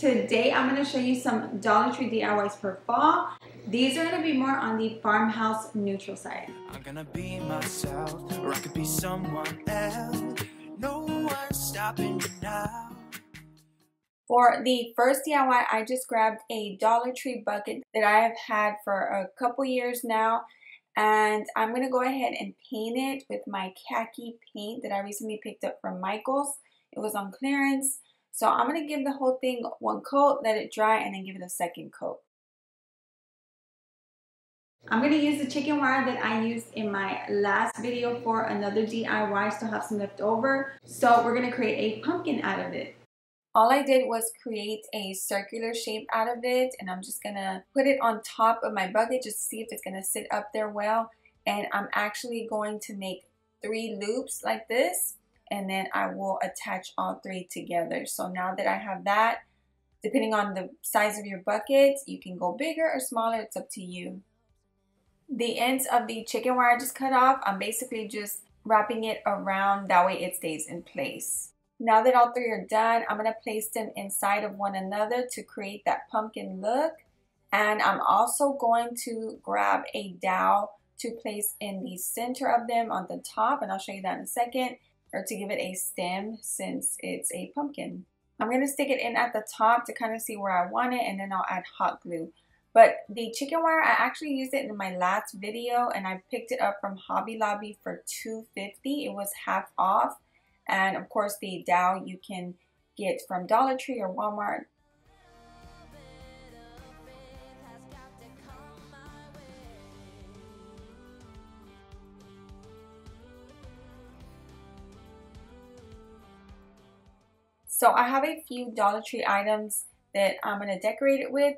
Today I'm going to show you some Dollar Tree DIYs for fall. These are going to be more on the farmhouse neutral side. I'm gonna be myself, or I could be someone else. No one's stopping me now. For the first DIY, I just grabbed a Dollar Tree bucket that I have had for a couple years now. And I'm going to go ahead and paint it with my khaki paint that I recently picked up from Michael's. It was on clearance. So I'm going to give the whole thing one coat, let it dry, and then give it a second coat. I'm going to use the chicken wire that I used in my last video for another DIY. Still have some left over. So we're going to create a pumpkin out of it. All I did was create a circular shape out of it, and I'm just going to put it on top of my bucket just to see if it's going to sit up there well. And I'm actually going to make 3 loops like this, and then I will attach all 3 together. So now that I have that, depending on the size of your bucket, you can go bigger or smaller, it's up to you. The ends of the chicken wire I just cut off, I'm basically just wrapping it around, that way it stays in place. Now that all 3 are done, I'm going to place them inside of one another to create that pumpkin look. And I'm also going to grab a dowel to place in the center of them on the top, and I'll show you that in a second, or to give it a stem since it's a pumpkin. I'm going to stick it in at the top to kind of see where I want it, and then I'll add hot glue. But the chicken wire, I actually used it in my last video, and I picked it up from Hobby Lobby for $2.50. It was half off. And of course the dowel you can get from Dollar Tree or Walmart. So I have a few Dollar Tree items that I'm going to decorate it with.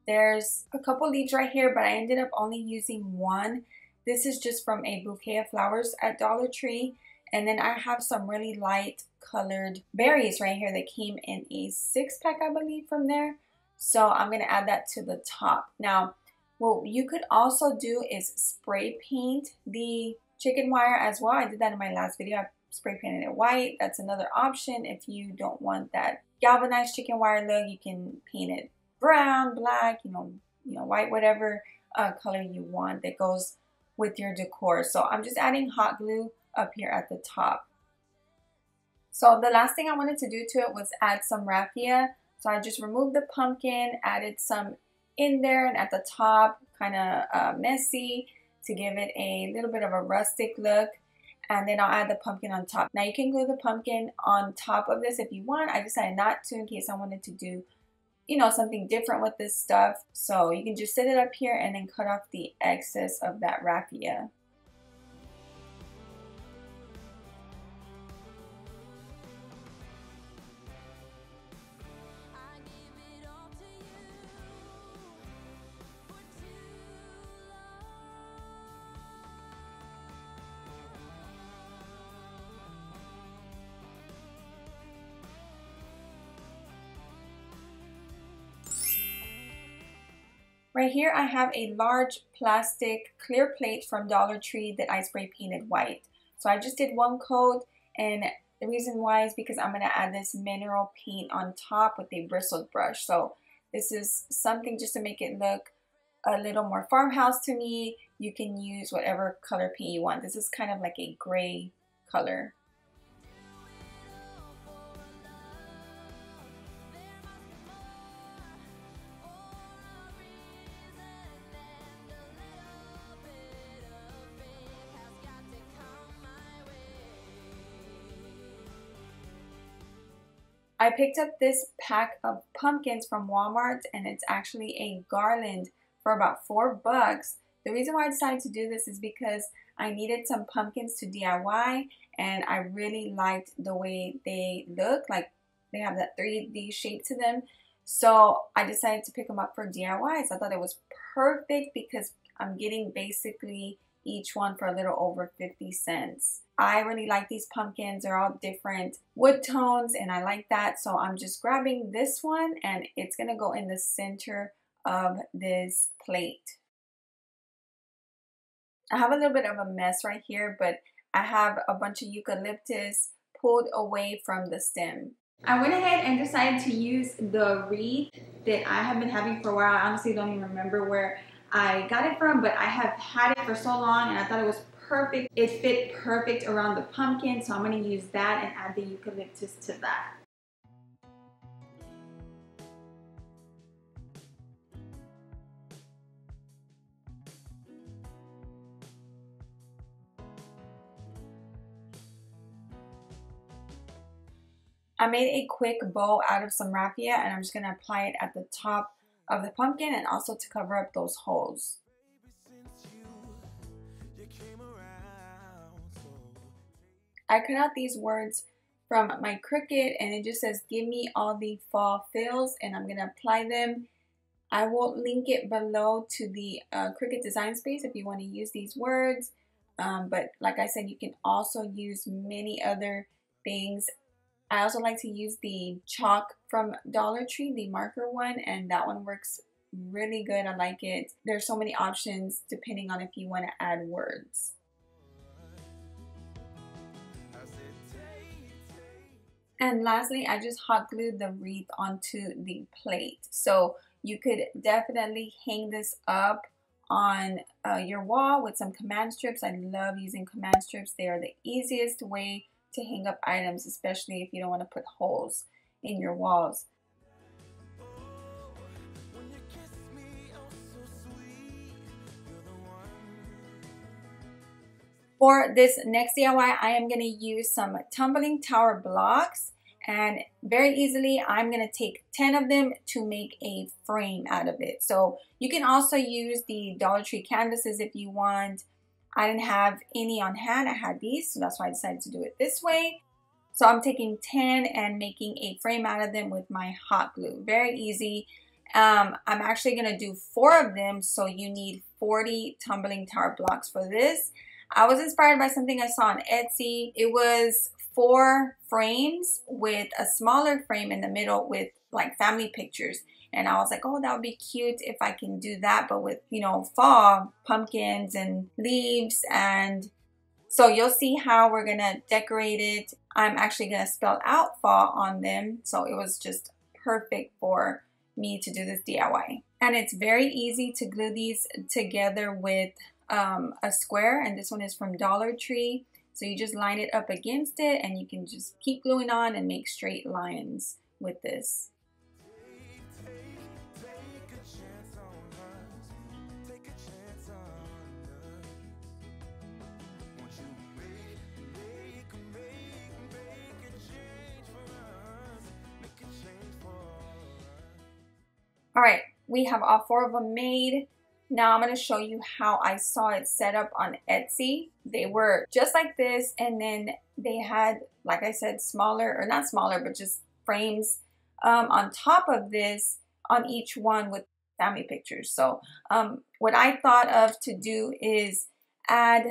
There's a couple leaves right here, but I ended up only using one. This is just from a bouquet of flowers at Dollar Tree. And then I have some really light colored berries right here that came in a 6-pack, I believe, from there. So I'm going to add that to the top. Now, what you could also do is spray paint the chicken wire as well. I did that in my last video. I spray painted it white. That's another option. If you don't want that galvanized chicken wire look, you can paint it brown, black, you know, white, whatever color you want that goes with your decor. So I'm just adding hot glue up here at the top. So the last thing I wanted to do to it was add some raffia. So I just removed the pumpkin, added some in there and at the top, kind of messy to give it a little bit of a rustic look. And then I'll add the pumpkin on top. Now you can glue the pumpkin on top of this if you want. I decided not to in case I wanted to do, you know, something different with this stuff. So you can just set it up here and then cut off the excess of that raffia. Right here I have a large plastic clear plate from Dollar Tree that I spray painted white. So I just did one coat, and the reason why is because I'm going to add this mineral paint on top with a bristled brush. So this is something just to make it look a little more farmhouse to me. You can use whatever color paint you want. This is kind of like a gray color. I picked up this pack of pumpkins from Walmart, and it's actually a garland for about $4. The reason why I decided to do this is because I needed some pumpkins to DIY, and I really liked the way they look. Like, they have that 3D shape to them. So I decided to pick them up for DIYs. I thought it was perfect because I'm getting basically each one for a little over 50 cents. I really like these pumpkins. They're all different wood tones, and I like that. So I'm just grabbing this one, and it's gonna go in the center of this plate. I have a little bit of a mess right here, but I have a bunch of eucalyptus pulled away from the stem. I went ahead and decided to use the wreath that I have been having for a while. I honestly don't even remember where I got it from, but I have had it for so long and I thought it was perfect. It fit perfect around the pumpkin, so I'm going to use that and add the eucalyptus to that. I made a quick bow out of some raffia and I'm just going to apply it at the top of the pumpkin and also to cover up those holes. I cut out these words from my Cricut and it just says, "Give me all the fall feels," and I'm going to apply them. I will link it below to the Cricut design space if you want to use these words. But like I said, you can also use many other things. I also like to use the chalk from Dollar Tree, the marker one, and that one works really good. I like it. There's so many options depending on if you want to add words. And lastly, I just hot glued the wreath onto the plate. So you could definitely hang this up on your wall with some command strips. I love using command strips. They are the easiest way to hang up items, especially if you don't want to put holes in your walls. For this next DIY, I am going to use some tumbling tower blocks, and very easily I'm going to take 10 of them to make a frame out of it. So you can also use the Dollar Tree canvases if you want. I didn't have any on hand. I had these, so that's why I decided to do it this way. So I'm taking 10 and making a frame out of them with my hot glue. Very easy. I'm actually going to do 4 of them, so you need 40 tumbling tower blocks for this. I was inspired by something I saw on Etsy. It was 4 frames with a smaller frame in the middle with like family pictures. And I was like, oh, that would be cute if I can do that, but with, you know, fall, pumpkins and leaves. And so you'll see how we're gonna decorate it. I'm actually gonna spell out fall on them. So it was just perfect for me to do this DIY. And it's very easy to glue these together with a square, and this one is from Dollar Tree. So you just line it up against it and you can just keep gluing on and make straight lines with this. All right, we have all 4 of them made. Now I'm going to show you how I saw it set up on Etsy. They were just like this, and then they had, like I said, smaller, or not smaller, but just frames on top of this on each one with family pictures. So what I thought of to do is add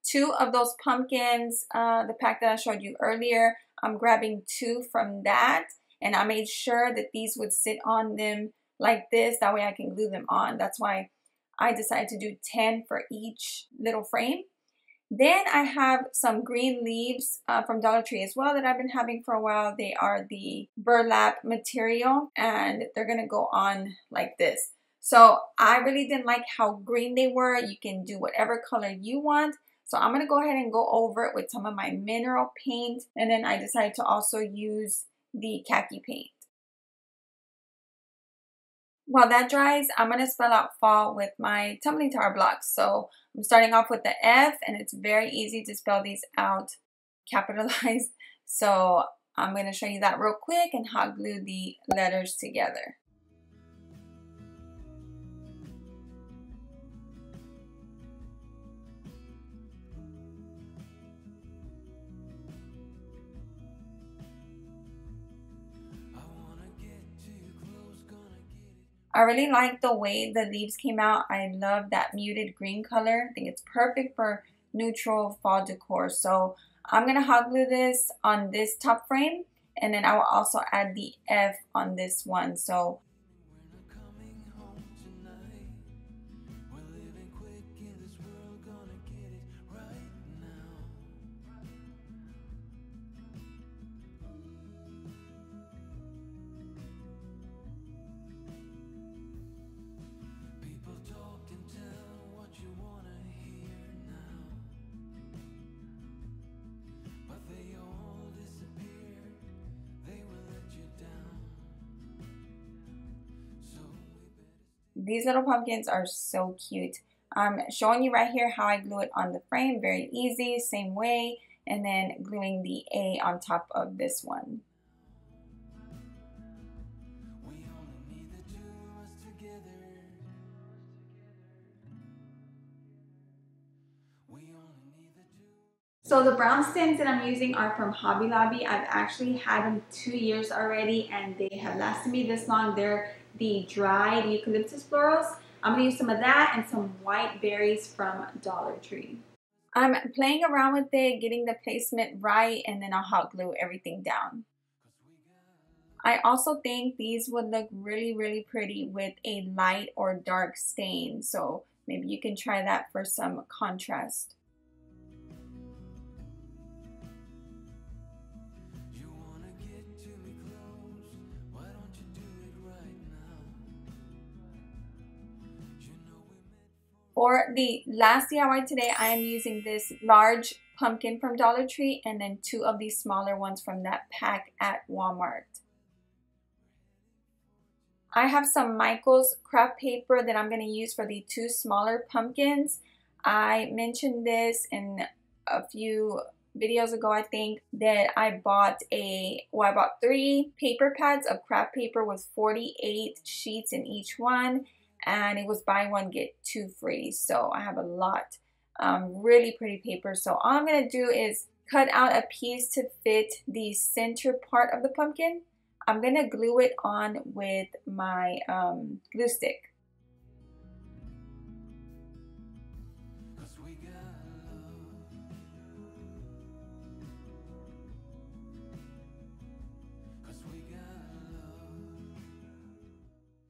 2 of those pumpkins, the pack that I showed you earlier. I'm grabbing 2 from that, and I made sure that these would sit on them like this. That way I can glue them on. That's why I decided to do 10 for each little frame. Then I have some green leaves from Dollar Tree as well that I've been having for a while. They are the burlap material and they're gonna go on like this. So I really didn't like how green they were. You can do whatever color you want. So I'm gonna go ahead and go over it with some of my mineral paint, and then I decided to also use the khaki paint. While that dries, I'm going to spell out fall with my tumbling tower blocks. So I'm starting off with the F, and it's very easy to spell these out capitalized. So I'm going to show you that real quick and hot glue the letters together. I really like the way the leaves came out. I love that muted green color. I think it's perfect for neutral fall decor. So I'm going to hot glue this on this top frame, and then I will also add the F on this one. So These little pumpkins are so cute. I'm showing you right here how I glue it on the frame. Very easy, same way. And then gluing the A on top of this one. So the brown stems that I'm using are from Hobby Lobby. I've actually had them 2 years already and they have lasted me this long. They're the dried eucalyptus florals. I'm going to use some of that and some white berries from Dollar Tree. I'm playing around with it, getting the placement right, and then I'll hot glue everything down. I also think these would look really, really pretty with a light or dark stain. So maybe you can try that for some contrast. For the last DIY today, I am using this large pumpkin from Dollar Tree and then 2 of these smaller ones from that pack at Walmart. I have some Michaels craft paper that I'm going to use for the 2 smaller pumpkins. I mentioned this in a few videos ago, I think, that I bought 3 paper pads of craft paper with 48 sheets in each one. And it was buy one get 2 free, so I have a lot. Really pretty paper. So all I'm going to do is cut out a piece to fit the center part of the pumpkin. I'm going to glue it on with my glue stick.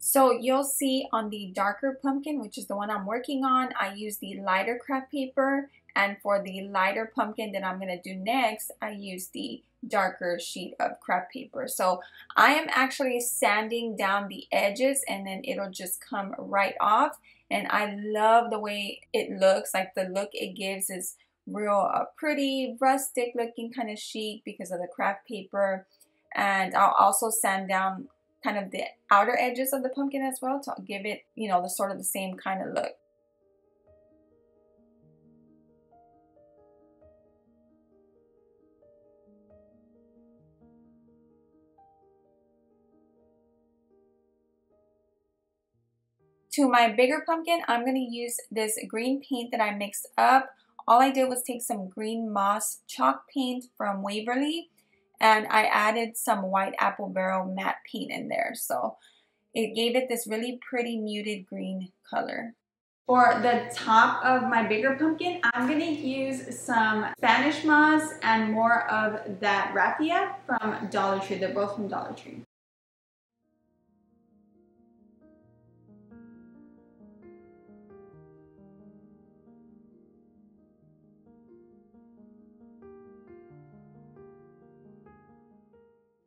So you'll see on the darker pumpkin, which is the one I'm working on, I use the lighter craft paper. And for the lighter pumpkin that I'm going to do next, I use the darker sheet of craft paper. So I am actually sanding down the edges and then it'll just come right off. And I love the way it looks. Like the look it gives is real pretty, rustic looking, kind of chic because of the craft paper. And I'll also sand down kind of the outer edges of the pumpkin as well to give it, you know, the sort of the same kind of look. To my bigger pumpkin, I'm going to use this green paint that I mixed up. All I did was take some green moss chalk paint from Waverly and I added some white apple barrel matte paint in there. So it gave it this really pretty muted green color. For the top of my bigger pumpkin, I'm going to use some Spanish moss and more of that raffia from Dollar Tree. They're both from Dollar Tree.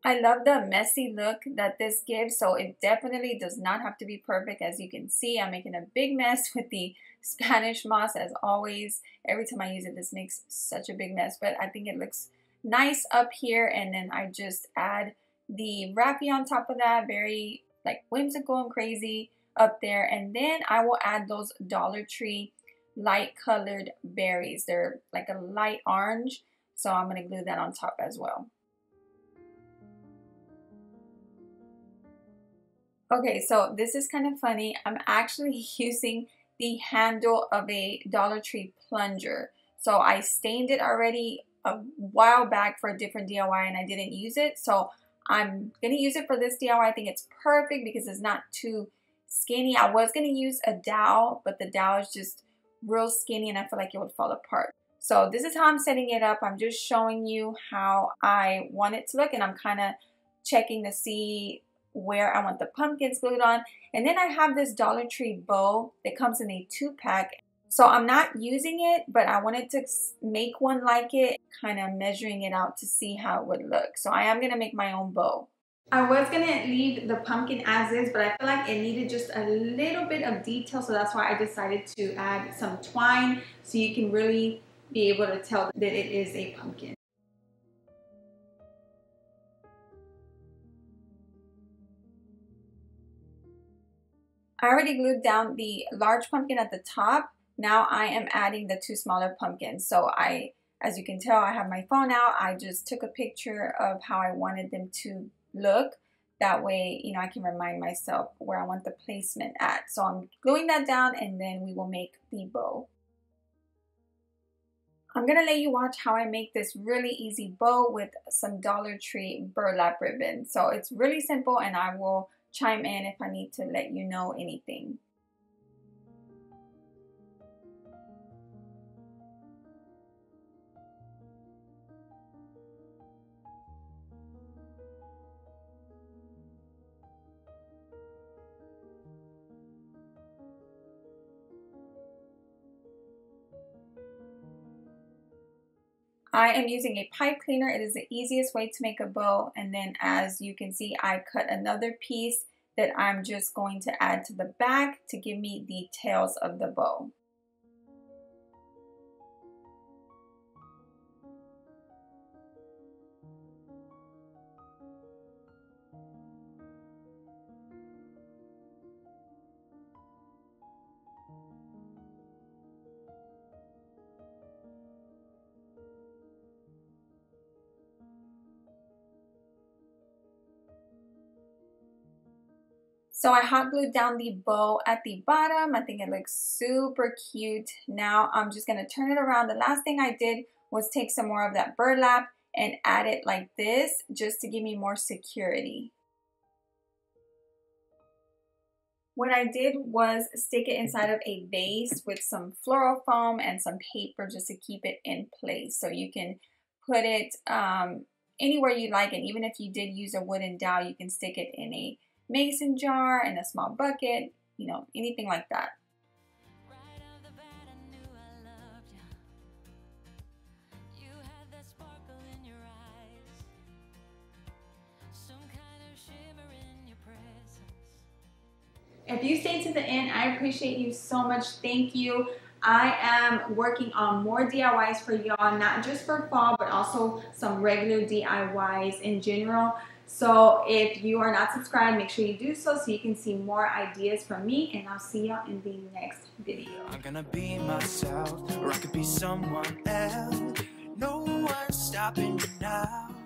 I love the messy look that this gives, so it definitely does not have to be perfect. As you can see, I'm making a big mess with the Spanish moss as always. Every time I use it, this makes such a big mess, but I think it looks nice up here, and then I just add the raffia on top of that, very like whimsical and crazy up there, and then I will add those Dollar Tree light colored berries. They're like a light orange, so I'm going to glue that on top as well. Okay, so this is kind of funny. I'm actually using the handle of a Dollar Tree plunger. So I stained it already a while back for a different DIY and I didn't use it. So I'm going to use it for this DIY. I think it's perfect because it's not too skinny. I was going to use a dowel, but the dowel is just real skinny and I feel like it would fall apart. So this is how I'm setting it up. I'm just showing you how I want it to look, and I'm kind of checking to see where I want the pumpkins glued on. And then I have this Dollar Tree bow that comes in a 2-pack. So I'm not using it, but I wanted to make one like it, kind of measuring it out to see how it would look. So I am going to make my own bow. I was going to leave the pumpkin as is, but I feel like it needed just a little bit of detail. So that's why I decided to add some twine so you can really be able to tell that it is a pumpkin. I already glued down the large pumpkin at the top. Now I am adding the 2 smaller pumpkins. So as you can tell, I have my phone out. I just took a picture of how I wanted them to look. That way, you know, I can remind myself where I want the placement at. So I'm gluing that down and then we will make the bow. I'm gonna let you watch how I make this really easy bow with some Dollar Tree burlap ribbon. So it's really simple and I will chime in if I need to let you know anything. I am using a pipe cleaner. It is the easiest way to make a bow. And then as you can see, I cut another piece that I'm just going to add to the back to give me the tails of the bow. So I hot glued down the bow at the bottom. I think it looks super cute. Now I'm just gonna turn it around. The last thing I did was take some more of that burlap and add it like this just to give me more security. What I did was stick it inside of a vase with some floral foam and some paper just to keep it in place. So you can put it anywhere you like, and even if you did use a wooden dowel, you can stick it in a mason jar, in a small bucket, you know, anything like that. If you stayed to the end, I appreciate you so much. Thank you. I am working on more DIYs for y'all, not just for fall, but also some regular DIYs in general. So if you are not subscribed, make sure you do so you can see more ideas from me, and I'll see y'all in the next video. I'm gonna be myself, or I could be someone else. No one's stopping me now.